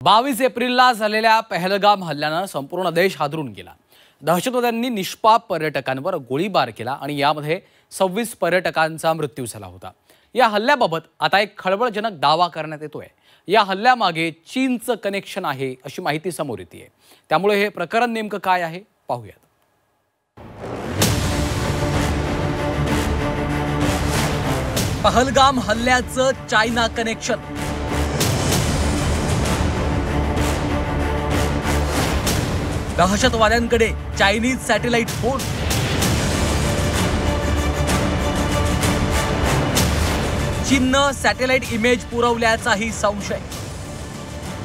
22 एप्रिलला झालेल्या पहलगाम हल्ल्यानं संपूर्ण देश हादरून गेला। दहशतवाद्यांनी निष्पाप पर्यटकांवर गोळीबार केला आणि यामध्ये 26 पर्यटकांचा मृत्यू झाला होता। या हल्ल्याबाबत आता एक खळबळजनक दावा करण्यात येतोय। या हल्ल्यामागे चीनचं कनेक्शन आहे अशी माहिती समोर येते। त्यामुळे हे प्रकरण नेमकं काय आहे पाहूयात। पहलगाम हल्ल्याचं चायना कनेक्शन। दहशतवाद्यांकडे चायनीज सॅटेलाइट फोन। चीननं सॅटेलाइट इमेज पुरवल्याचाही संशय।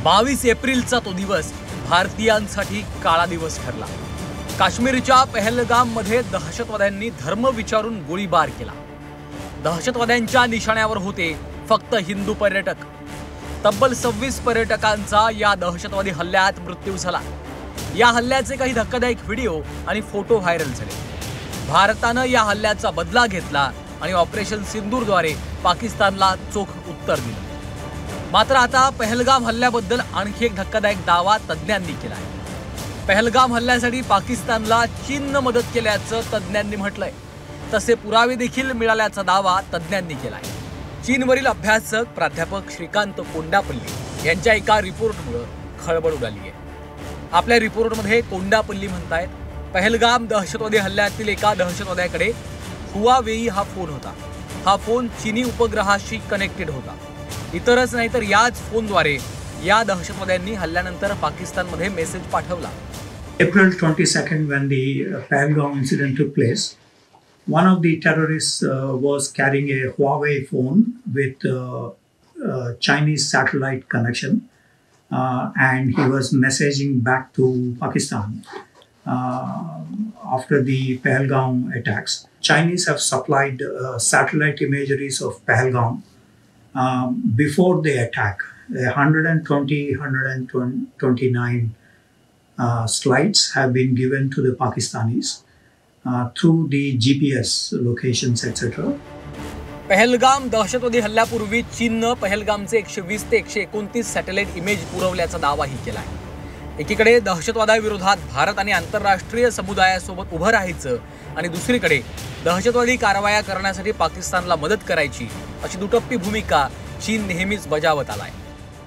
22 एप्रिलचा तो दिवस भारतीयांसाठी काळा दिवस ठरला। काश्मीरच्या पहलगाम मध्ये दहशतवाद्यांनी धर्म विचारून गोळीबार केला। दहशतवाद्यांच्या निशाण्यावर होते फक्त हिंदू पर्यटक। तब्बल 26 पर्यटकांचा या दहशतवादी हल्ल्यात मृत्यू झाला। या हल्ल्याचे काही धक्कादायक व्हिडिओ आणि फोटो व्हायरल झाले। भारतानं या हल्ल्याचा बदला घेतला आणि ऑपरेशन सिंदूरद्वारे पाकिस्तानला चोख उत्तर दिलं। मात्र आता पहलगाम हल्ल्याबद्दल आणखी एक धक्कादायक दावा तज्ज्ञांनी केला आहे। पहलगाम हल्ल्यासाठी पाकिस्तानला चीननं मदत केल्याचं तज्ज्ञांनी म्हटलंय। तसे पुरावे देखील मिळाल्याचा दावा तज्ज्ञांनी केलाय। चीनवरील अभ्यासक प्राध्यापक श्रीकांत कोंडापल्ली यांच्या एका रिपोर्टमुळे खळबळ उडाली आहे। आपल्या रिपोर्टमध्ये कोंडापल्ली म्हणतायत, पहलगाम दहशतवादी हल्ल्यातील एका दहशतवाद्याकडे हुआवेई हा फोन होता। हा फोन चीनी उपग्रहाशी कनेक्टेड होता। इतरच नाही तर याच फोनद्वारे या दहशतवाद्यांनी हल्ल्यानंतर पाकिस्तानमध्ये मेसेज पाठवला। April 22nd, when the Pahalgam incident took place, one of the terrorists was carrying a Huawei phone with Chinese satellite connection, and he was messaging back to Pakistan after the Pahalgam attacks. Chinese have supplied satellite imageries of Pahalgam before the attack. 129 slides have been given to the Pakistanis through the GPS locations, etc. Pahalgam दहशतवादी हल्ल्यापूर्वी चीननं पहलगामचे 120 ते 129 satellite image पुरवल्याचा दावाही केला आहे। एकीकडे दहशतवादाविरोधात भारत आणि आंतरराष्ट्रीय समुदायासोबत उभं राहायचं आणि दुसरीकडे दहशतवादी कारवाया करण्यासाठी पाकिस्तानला मदत करायची अशी दुटप्पी भूमिका चीन नेहमीच बजावत आलाय।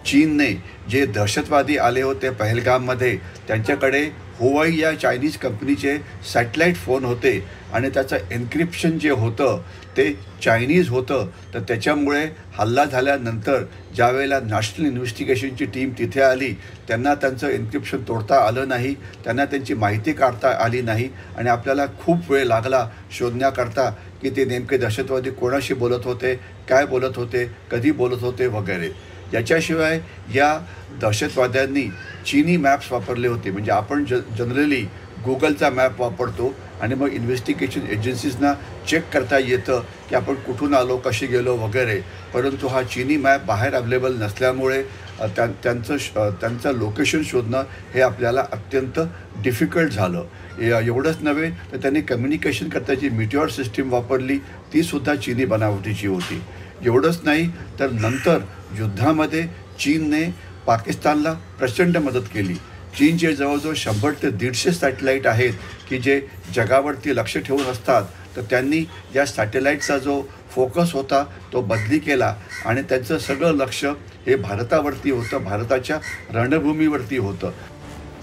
चीनने जे दहशतवादी आले होते पहलगाममध्ये त्यांच्याकडे हुआई या चायनीज कंपनीचे सॅटेलाइट फोन होते आणि त्याचं एन्क्रिप्शन जे होतं ते चायनीज होतं। तर त्याच्यामुळे हल्ला झाल्यानंतर ज्यावेळेला नॅशनल इन्व्हेस्टिगेशनची टीम तिथे आली त्यांना त्यांचं एन्क्रिप्शन तोडता आलं नाही, त्यांना त्यांची माहिती काढता आली नाही आणि आपल्याला खूप वेळ लागला शोधण्याकरता की ते नेमके दहशतवादी कोणाशी बोलत होते, काय बोलत होते, कधी बोलत होते वगैरे। याच्याशिवाय या दहशतवाद्यांनी चीनी मॅप्स वापरले होते। म्हणजे आपण जनरली गुगलचा मॅप वापरतो आणि मग इन्व्हेस्टिगेशन एजन्सीजना चेक करता येतं की आपण कुठून आलो, कशी गेलो वगैरे, परंतु हा चीनी मॅप बाहेर अवेलेबल नसल्यामुळे त्यांचं लोकेशन शोधणं हे आपल्याला अत्यंत डिफिकल्ट झालं। एवढंच नव्हे तर त्यांनी कम्युनिकेशन करताची मीटिओर सिस्टीम वापरली, तीसुद्धा चीनी बनावटीची होती। एवढंच नाही तर नंतर युद्धामध्ये चीनने पाकिस्तानला प्रचंड मदत केली। चीनचे जवळजवळ 100 ते 150 सॅटेलाईट आहेत की जे जगावरती लक्ष ठेवून असतात। तर त्यांनी या सॅटेलाईटचा जो फोकस होता तो बदली केला आणि त्यांचं सगळं लक्ष हे भारतावरती होतं, भारताच्या रणभूमीवरती होतं।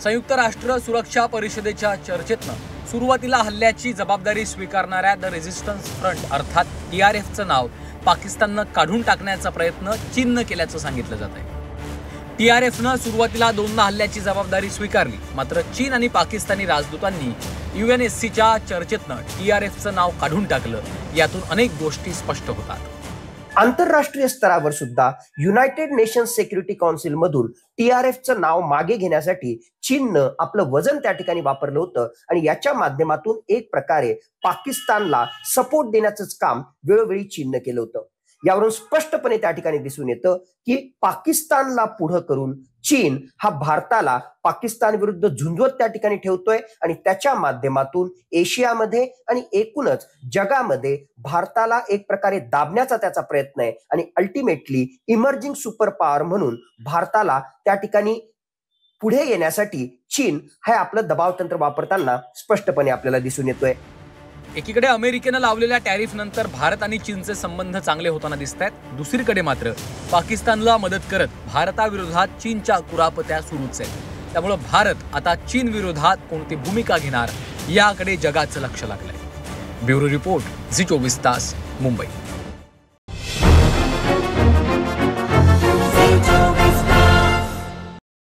संयुक्त राष्ट्र सुरक्षा परिषदेच्या चर्चेतनं सुरुवातीला हल्ल्याची जबाबदारी स्वीकारणाऱ्या द रेझिस्टन्स फ्रंट अर्थात TRFचं नाव पाकिस्ताननं काढून टाकण्याचा प्रयत्न चीननं केल्याचं सांगितलं जात आहे। TRFनं सुरुवातीला दोनदा हल्ल्याची जबाबदारी स्वीकारली, मात्र चीन आणि पाकिस्तानी राजदूतांनी UNSCच्या चर्चेतनं TRFचं नाव काढून टाकलं। यातून अनेक गोष्टी स्पष्ट होतात। आंतरराष्ट्रीय स्तरावर सुद्धा युनायटेड नेशन्स सिक्युरिटी काउन्सिल मधून TRFचं नाव मागे घेण्यासाठी चीननं आपलं वजन त्या ठिकाणी वापरलं होतं आणि याच्या माध्यमातून एक प्रकारे पाकिस्तानला सपोर्ट देण्याचंच काम वेळोवेळी चीननं केलं होतं। यावरून स्पष्टपणे त्या ठिकाणी दिसून येतं की पाकिस्तानला पुढं करून चीन हा भारताला पाकिस्तान विरुद्ध झुंजवत त्या ठिकाणी ठेवतोय आणि त्याच्या माध्यमातून एशियामध्ये आणि एकूणच जगामध्ये भारताला एक प्रकारे दाबण्याचा त्याचा प्रयत्न आहे आणि अल्टिमेटली इमर्जिंग सुपर पॉवर म्हणून भारताला त्या ठिकाणी पुढे येण्यासाठी चीन हे आपलं दबाव तंत्र वापरताना स्पष्टपणे आपल्याला दिसून येतोय. एकीकडे अमेरिकेनं लावलेल्या टॅरिफ नंतर भारत आणि चीनचे संबंध चांगले होताना दिसत आहेत. दुसरीकडे मात्र पाकिस्तानला मदत करत भारताविरोधात चीनच्या कुरापत्या सुरूच आहेत. त्यामुळे भारत आता चीन विरोधात कोणती भूमिका घेणार याकडे जगाचं लक्ष लागलंय. ब्युरो रिपोर्ट झी 24 तास, मुंबई.